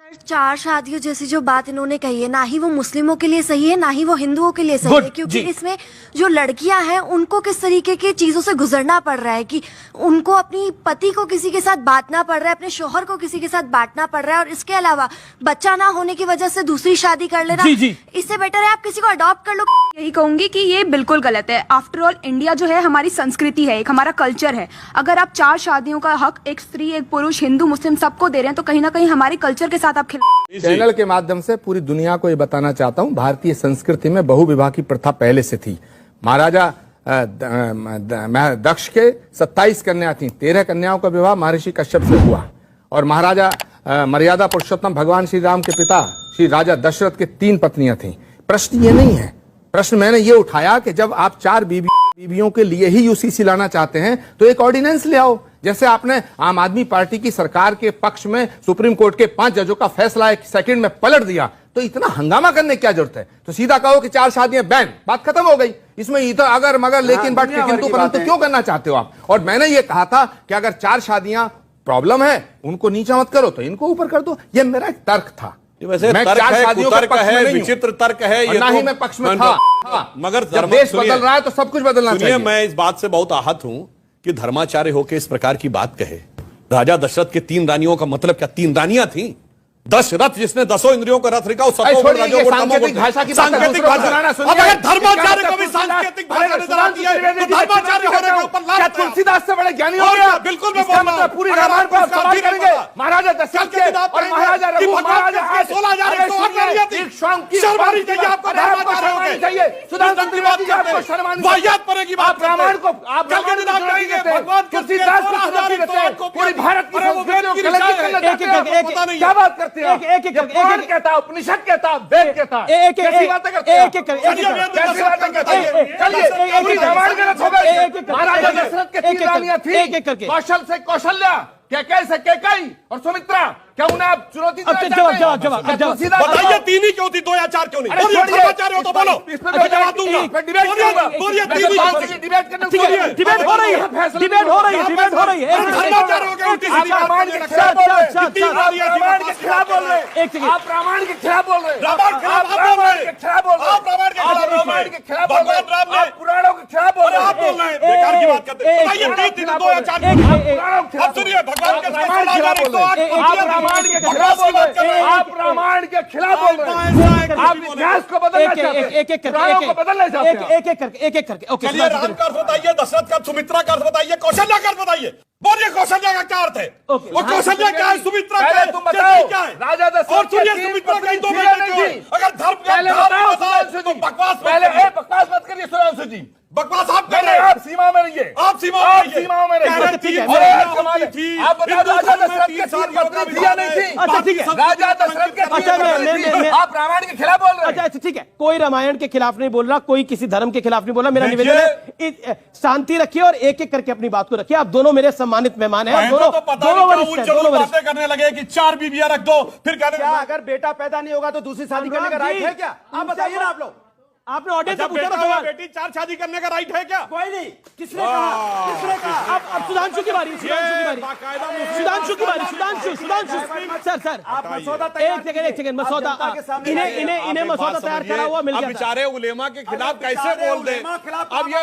चार शादियों जैसी जो बात इन्होंने कही है, ना ही वो मुस्लिमों के लिए सही है, ना ही वो हिंदुओं के लिए सही है, क्योंकि इसमें जो लड़कियां हैं उनको किस तरीके की चीजों से गुजरना पड़ रहा है कि उनको अपनी पति को किसी के साथ बांटना पड़ रहा है, अपने शोहर को किसी के साथ बांटना पड़ रहा है, और इसके अलावा बच्चा ना होने की वजह से दूसरी शादी कर लेना, इससे बेटर है आप किसी को अडॉप्ट कर लो। यही कहूंगी कि ये बिल्कुल गलत है। आफ्टर ऑल इंडिया जो है हमारी संस्कृति है, एक हमारा कल्चर है। अगर आप चार शादियों का हक एक स्त्री, एक पुरुष, हिंदू, मुस्लिम सबको दे रहे हैं, तो कहीं ना कहीं हमारे कल्चर के साथ आप चैनल के माध्यम से पूरी दुनिया को ये बताना चाहता हूं, भारतीय संस्कृति में बहुविवाह की प्रथा पहले से थी। महाराजा दक्ष के 27 कन्या थी, 13 कन्याओं का विवाह महर्षि कश्यप से हुआ, और महाराजा मर्यादा पुरुषोत्तम भगवान श्री राम के पिता श्री राजा दशरथ के 3 पत्नियां थीं। प्रश्न ये नहीं है, प्रश्न मैंने ये उठाया कि जब आप 4 बीवियों के लिए ही यूसीसी लाना चाहते हैं तो एक ऑर्डिनेंस ले आओ, जैसे आपने आम आदमी पार्टी की सरकार के पक्ष में सुप्रीम कोर्ट के 5 जजों का फैसला 1 सेकंड में पलट दिया। तो इतना हंगामा करने की क्या जरूरत है? तो सीधा कहो कि 4 शादियां बैन, बात खत्म हो गई। इसमें इधर अगर मगर लेकिन बट के किंतु परंतु क्यों करना चाहते हो आप? और मैंने ये कहा था कि अगर 4 शादियां प्रॉब्लम है, उनको नीचा मत करो तो इनको ऊपर कर दो। ये मेरा एक तर्क था। वैसे मैं तर्क 4 है, शादियों के पक्ष में नहीं, विचित्र तर्क है ये, ना ही तो मैं पक्ष में था। मगर जब देश बदल रहा है तो सब कुछ बदलना चाहिए। मैं इस बात से बहुत आहत हूं कि धर्माचार्य होकर इस प्रकार की बात कहे। राजा दशरथ के 3 रानियों का मतलब क्या 3 रानियां थी? 10 रथ, जिसने 10 इंद्रियों को रथ रिका, सांकेतिक भाषा की सांकेतिक भाषा। अब अगर धर्माचार्य को भी सांकेतिक भाषा नजर आती है तो धर्माचार्य होने के ऊपर लाभ तुलसीदास से बड़े ज्ञानी हो गया। बिल्कुल मैं बोल रहा हूं, पूरी रामायण पर सवाल करेंगे। महाराजा दशरथ के और महाराजा रघु, महाराजा 16,000 शर्मानी चाहिए आपको, धर्माचार्य चाहिए। सुधांशु त्रिवेदी आपको शर्मानी वाहियात पड़ेगी। आप रामायण को आप तुलसीदास को पूरी भारत की संस्कृति को गलत करना चाहते हैं। क्या बात करते हैं? पुराण कहता है, उपनिषद कहता है, वेद कहता है, कैसी बातें करते हैं? कैसी बातें करते हैं? चलिए पूरी रामायण गलत हो गई। महाराजा दशरथ के 3 रानियां थी, कौशल से कौशल्या, कैकेयी से कैकेयी और सुमित्रा। क्या उन्हें आप चुनौती देना चाहते हैं? बताइए 3 ही क्यों थी, 2 या 4 क्यों नहीं? धर्माचार्य हो तो बोलो, मैं जवाब दूंगा। डिबेट हो रही है, डिबेट हो रही है। धर्माचार्य हो गया, उल्टी सीधी आप रामायण के खिलाफ बोल रहे हैं। आप रामायण के खिलाफ बोल रहे हैं। आप रामायण के खिलाफ बोल रहे हैं। आप रामायण के खिलाफ बोल रहे हैं। आप रामायण के खिलाफ बोल रहे हैं। भगवान राम ने, आप पुराणों के खिलाफ बोल रहे हैं। आप बोल रहे हैं, बेकार की बात करते हैं। बताइए 3 2 या 4 अब सुनिए, भगवान के रामायण के खिलाफ बोल रहे हैं। आप रामायण के खिलाफ बोल रहे हैं। आप इतिहास को बदलना चाहते हैं, एक को बदलना चाहते हैं। एक एक करके ओके। चलिए, राम का अर्थ बताइए, दशरथ का, सुमित्रा का अर्थ बताइए, कौशल्या का अर्थ बताइए। बोलिए कौशल्या का क्या अर्थ है? वो कौशल्या क्या है, सुमित्रा क्या है, तुम बताओ। क्या है? राजा दशरथ और सुनिए, सुमित्रा की 2 बेटे क्यों हैं? अगर धर्म तो बकवास पहले बकवास मत करिए सुधांशु जी। बकवास आप कर रहे हैं। आप सीमा में रहिए, आप सीमा में रहिए। आप बताओ, राजा दशरथ के 3 पत्नी थी या नहीं थी? अच्छा ठीक है, राजा दशरथ के 3 पत्नी थी। आप रामायण के खिलाफ बोल रहे हैं। अच्छा ठीक है, कोई रामायण के खिलाफ नहीं बोल रहा, कोई किसी धर्म के खिलाफ नहीं बोल रहा। मेरा निवेदन है शांति रखिए और एक एक करके अपनी बात को रखिए। आप दोनों मेरे सम्मानित मेहमान हैं, दोनों वरिष्ठ करने लगे कि 4 बीबियां रख दो, फिर कहने अगर बेटा पैदा नहीं होगा तो दूसरी शादी करने का राइट है क्या? आप बताइए ना। आप लोग, आपने ऑडियंस से पूछा बेटा बेटी 4 शादी करने का राइट है क्या? कोई नहीं। किसने कहा? किसने कहा? अब सुधांशु की बारी, सर आप मसौदा एक सेकंड मसौदा, इन्हें मसौदा तैयार करा हुआ मिल गया। बेचारे उलेमा के खिलाफ कैसे बोल दे? अब ये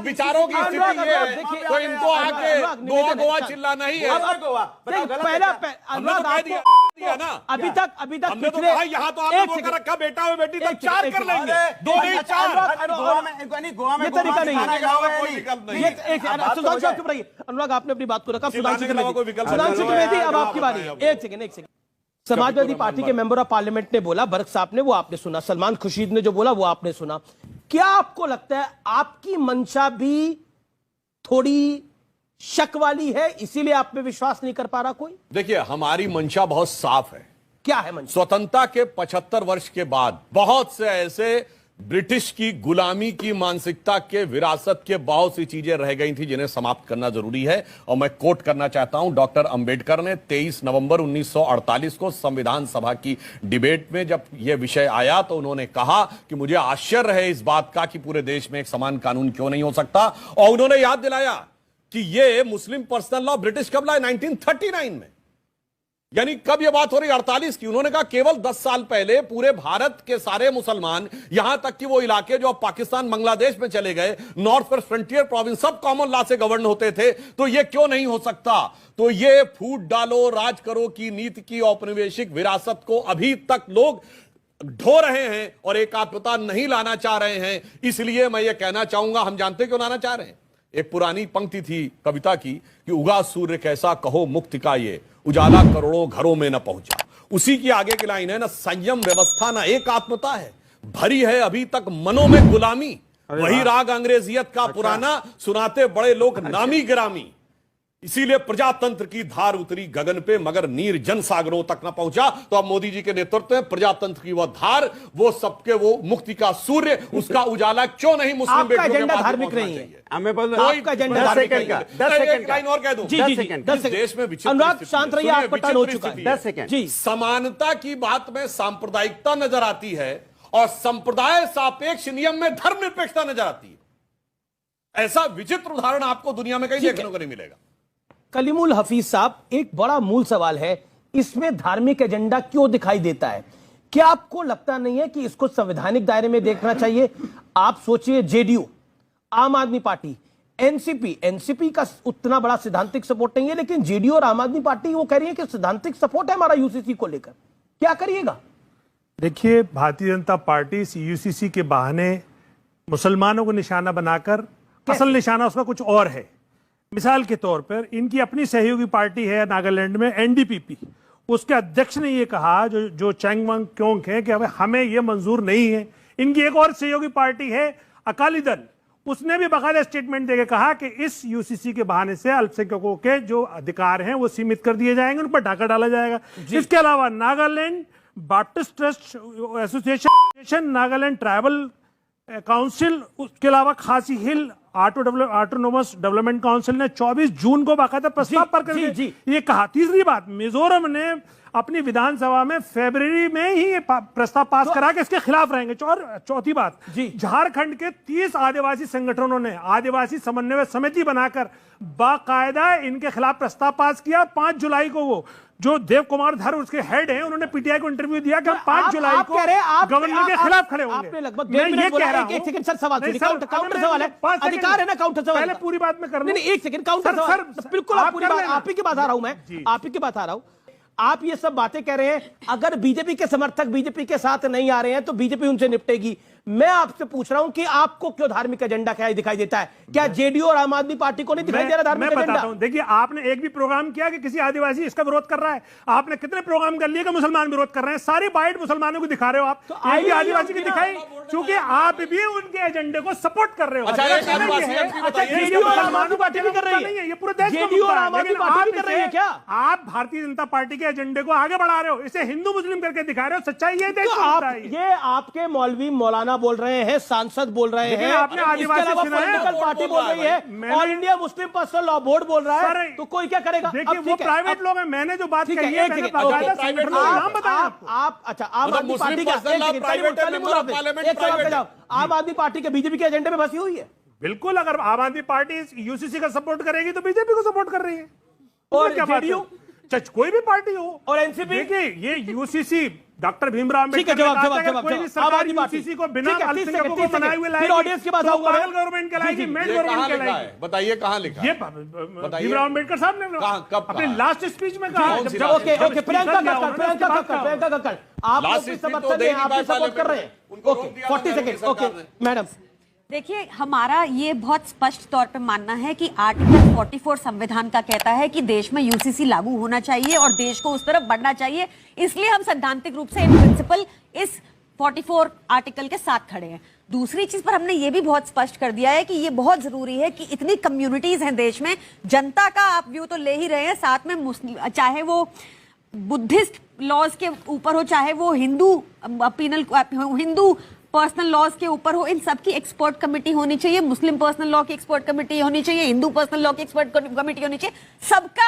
विचारों की स्थिति ये है, तो इनको आके गोवा चिल्लाना ही है। पहला अभी तक हमने तो कहा यहाँ तो आपने वो कर रखा, बेटा और बेटी तक 4 कर लेंगे, 2 नहीं 4। गोवा में ये तरीका नहीं है। कोई विकल्प नहीं है। सुधांशु आप चुप रहिए। अनुराग आपने अपनी बात को रखा। सुधांशु सुधांशु त्रिवेदी अब आपकी बारी है। एक सेकंड। समाजवादी पार्टी के मेंबर ऑफ पार्लियामेंट ने बोला, बरक साहब ने, वो आपने सुना। सलमान खुर्शीद ने जो बोला वो आपने सुना। क्या आपको लगता है आपकी मंशा भी थोड़ी शक वाली है, इसीलिए आप पे विश्वास नहीं कर पा रहा कोई? देखिए, हमारी मंशा बहुत साफ है। क्या है मंशा? स्वतंत्रता के 75 वर्ष के बाद बहुत से ऐसे ब्रिटिश की गुलामी की मानसिकता के विरासत के बहुत सी चीजें रह गई थी जिन्हें समाप्त करना जरूरी है। और मैं कोट करना चाहता हूं, डॉक्टर अंबेडकर ने 23 नवंबर 1948 को संविधान सभा की डिबेट में जब यह विषय आया तो उन्होंने कहा कि मुझे आश्चर्य है इस बात का कि पूरे देश में एक समान कानून क्यों नहीं हो सकता। और उन्होंने याद दिलाया कि यह मुस्लिम पर्सनल लॉ ब्रिटिश कब लाए? 1939 में। यानी कब यह बात हो रही 48 की? उन्होंने कहा केवल 10 साल पहले पूरे भारत के सारे मुसलमान, यहां तक कि वो इलाके जो अब पाकिस्तान बांग्लादेश में चले गए, नॉर्थ वेस्ट फ्रंटियर प्रोविंस, सब कॉमन लॉ से गवर्न होते थे। तो ये क्यों नहीं हो सकता? तो ये फूट डालो राज करो की नीति की औपनिवेशिक विरासत को अभी तक लोग ढो रहे हैं और एकात्मता नहीं लाना चाह रहे हैं। इसलिए मैं ये कहना चाहूंगा, हम जानते क्यों लाना चाह रहे हैं। एक पुरानी पंक्ति थी कविता की कि उगा सूर्य कैसा कहो मुक्ति का ये, उजाला करोड़ों घरों में न पहुंचा। उसी की आगे की लाइन है ना, संयम व्यवस्था ना एकात्मता है, भरी है अभी तक मनों में गुलामी। वही राग अंग्रेजियत का पुराना सुनाते बड़े लोग नामी गिरामी। इसीलिए प्रजातंत्र की धार उतरी गगन पे मगर नीर जन सागरों तक न पहुंचा। तो अब मोदी जी के नेतृत्व में प्रजातंत्र की वह धार, वो सबके वो मुक्ति का सूर्य, उसका उजाला क्यों नहीं मुस्लिम बेटियों के पास धार्मिक नहीं है? हमें बोल आपका एजेंडा धार्मिक नहीं है। 10 सेकंड लाइन और कह दूं। जी जी 10 सेकंड। देश में विचित्र अनुराग स्थिति शांत है। रहिए, आपका टर्न हो चुका है। 10 सेकंड जी। समानता की बात में सांप्रदायिकता नजर आती है और संप्रदाय सापेक्ष नियम में धर्मनिरपेक्षता नजर आती है। ऐसा विचित्र उदाहरण आपको दुनिया में कहीं देखने को नहीं मिलेगा। कलीमुल हफीज साहब, एक बड़ा मूल सवाल है, इसमें धार्मिक एजेंडा क्यों दिखाई देता है? क्या आपको लगता नहीं है कि इसको संवैधानिक दायरे में देखना चाहिए? आप सोचिए, जेडीयू, आम आदमी पार्टी, एनसीपी का उतना बड़ा सिद्धांतिक सपोर्ट नहीं है, लेकिन जेडीयू और आम आदमी पार्टी वो कह रही है कि सिद्धांतिक सपोर्ट है हमारा यूसीसी को लेकर। क्या करिएगा? देखिए, भारतीय जनता पार्टी इस यूसीसी के बहाने मुसलमानों को निशाना बनाकर, असल निशाना उसका कुछ और है। मिसाल के तौर पर इनकी अपनी सहयोगी पार्टी है नागालैंड में, एनडीपीपी, उसके अध्यक्ष ने यह कहा, जो चैंगवांग क्योंग है, कि हमें यह मंजूर नहीं है। इनकी एक और सहयोगी पार्टी है अकाली दल, उसने भी बाकायदा स्टेटमेंट देकर कहा कि इस यूसीसी के बहाने से अल्पसंख्यकों के जो अधिकार हैं वो सीमित कर दिए जाएंगे, उन पर डाका डाला जाएगा। इसके अलावा Nagaland Baptist trust association, Nagaland tribal council, उसके अलावा खासी हिल ऑटोनोमस डेवलपमेंट काउंसिल ने 24 जून को बाकायदा प्रस्ताव पर करके ये कहा। तीसरी बात, मिजोरम ने अपनी विधानसभा में फरवरी में ही ये प्रस्ताव पास करा कि इसके खिलाफ रहेंगे। और चौथी बात, झारखंड के 30 आदिवासी संगठनों ने आदिवासी समन्वय समिति बनाकर बाकायदा इनके खिलाफ प्रस्ताव पास किया। 5 जुलाई को वो जो देव कुमार धर उसके हेड हैं, उन्होंने पीटीआई को इंटरव्यू दिया कि हम 5 जुलाई को गवर्नर के खिलाफ खड़े होंगे। आपने लगभग मैं ये कह रहा हूं, एक सेकंड सर, सवाल काउंटर सवाल है, अधिकार है ना काउंटर सवाल? पहले पूरी बात में कर, नहीं एक सेकंड, काउंटर सवाल बिल्कुल, आप पूरी बात, आप ही की बात आ रहा हूं मैं, आप ही की बात आ रहा हूं। आप ये सब बातें कह रहे हैं, अगर बीजेपी के समर्थक बीजेपी के साथ नहीं आ रहे हैं तो बीजेपी उनसे निपटेगी। मैं आपसे पूछ रहा हूं कि आपको क्यों धार्मिक एजेंडा क्या दिखाई देता है? क्या जेडीयू और आम आदमी पार्टी को नहीं दिखाई दे रहा धार्मिक एजेंडा? मैं बताता हूं, देखिए, आपने एक भी प्रोग्राम किया कि किसी आदिवासी इसका विरोध कर रहा है? आपने कितने प्रोग्राम कर लिए कि मुसलमान विरोध कर रहे हैं? सारी बाइट मुसलमानों को दिखा रहे हो आप, तो एक भी आदिवासी की दिखाई, क्योंकि आप भी उनके एजेंडे को सपोर्ट कर रहे हो। जेडीयू और आम आदमी पार्टी भी कर रही है, ये पूरे देश जेडीयू और आम आदमी पार्टी भी कर रही है। क्या आप भारतीय जनता पार्टी के एजेंडे को आगे बढ़ा रहे हो? इसे हिंदू मुस्लिम करके दिखा रहे हो? सच्चाई ये देश ये आपके मौलवी मौलाना बोल रहे हैं, सांसद बोल रहे हैं, आपने आदिवासी पॉलिटिकल पार्टी बोल रही है, all India Muslim personal law board बोल रहा है, तो कोई क्या करेगा? देखिए, वो प्राइवेट लोग हैं, मैंने जो बात कही है, मैंने बाकायदा संगठन का नाम बताया आपको। आप अच्छा, आम आदमी पार्टी का आम आदमी पार्टी के बीजेपी के एजेंडे में फंसी हुई है। बिल्कुल, अगर आम आदमी पार्टी यूसीसी का सपोर्ट करेगी तो बीजेपी को सपोर्ट कर रही है। और जेडीयू, कोई भी पार्टी हो, और एनसीपी, देखिए ये UCC doctor Bhimrao Ambedkar UCC को बिना अल्पसंख्यकों को बनाए हुए लाएगी, ऑडियंस के पास गवर्नमेंट कहलाएगी, मेड गवर्नमेंट कहलाएगी। बताइए कहां लिखा है? ये भीमराव अम्बेडकर साहब ने अपने लास्ट स्पीच में कहा। ओके, प्रियंका कक्कड़, आप सपोर्ट कर रहे हैं? Okay, 40 second. ओके मैडम, देखिए, हमारा ये बहुत स्पष्ट तौर पे मानना है कि आर्टिकल 44 संविधान का कहता है कि देश में यूसीसी लागू होना चाहिए और देश को उस तरफ बढ़ना चाहिए। इसलिए हम सैद्धांतिक रूप से इन प्रिंसिपल इस 44 आर्टिकल के साथ खड़े हैं। दूसरी चीज पर हमने ये भी बहुत स्पष्ट कर दिया है कि ये बहुत जरूरी है कि इतनी कम्युनिटीज हैं देश में, जनता का आप व्यू तो ले ही रहे हैं, साथ में मुस्लिम, चाहे वो बुद्धिस्ट लॉज के ऊपर हो, चाहे वो हिंदू पर्सनल लॉज के ऊपर हो, इन सब की एक्सपर्ट कमेटी होनी चाहिए। मुस्लिम पर्सनल लॉ की एक्सपर्ट कमेटी होनी चाहिए, हिंदू पर्सनल लॉ की एक्सपर्ट कमेटी होनी चाहिए। सबका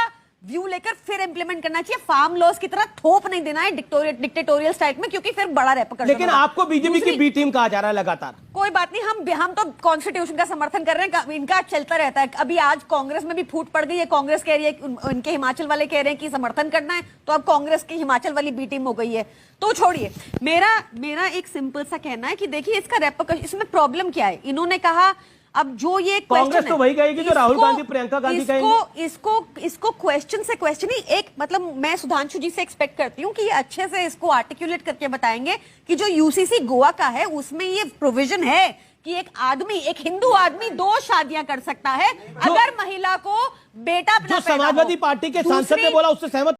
व्यू लेकर फिर इंप्लीमेंट करना चाहिए। फार्म लॉस की तरह थोप नहीं देना है डिक्टेटोरियल स्टाइल में, क्योंकि फिर बड़ा रेपकशन। लेकिन आपको बीजेपी की बी टीम कहा जा रहा है लगातार। कोई बात नहीं, हम तो कॉन्स्टिट्यूशन का समर्थन कर रहे हैं, इनका चलता रहता है। अभी आज कांग्रेस में भी फूट पड़ गई है, कांग्रेस कह रही है, उनके हिमाचल वाले कह रहे हैं कि समर्थन करना है, तो अब कांग्रेस की हिमाचल वाली बी टीम हो गई है। तो छोड़िए, मेरा एक सिंपल सा कहना है कि देखिए इसका रेपकशन, इसमें प्रॉब्लम क्या है। इन्होंने कहा अब जो ये कांग्रेस तो वही कहेगी जो राहुल गांधी प्रियंका गांधी कहेंगे। इसको क्वेश्चन से क्वेश्चन ही एक, मतलब मैं सुधांशु जी से एक्सपेक्ट करती हूँ कि ये अच्छे से इसको आर्टिकुलेट करके बताएंगे कि जो यूसीसी गोवा का है उसमें ये प्रोविजन है कि एक हिंदू आदमी 2 शादियां कर सकता है अगर महिला को बेटा अपना जो समाजवादी पार्टी के सांसद ने बोला उससे सहमत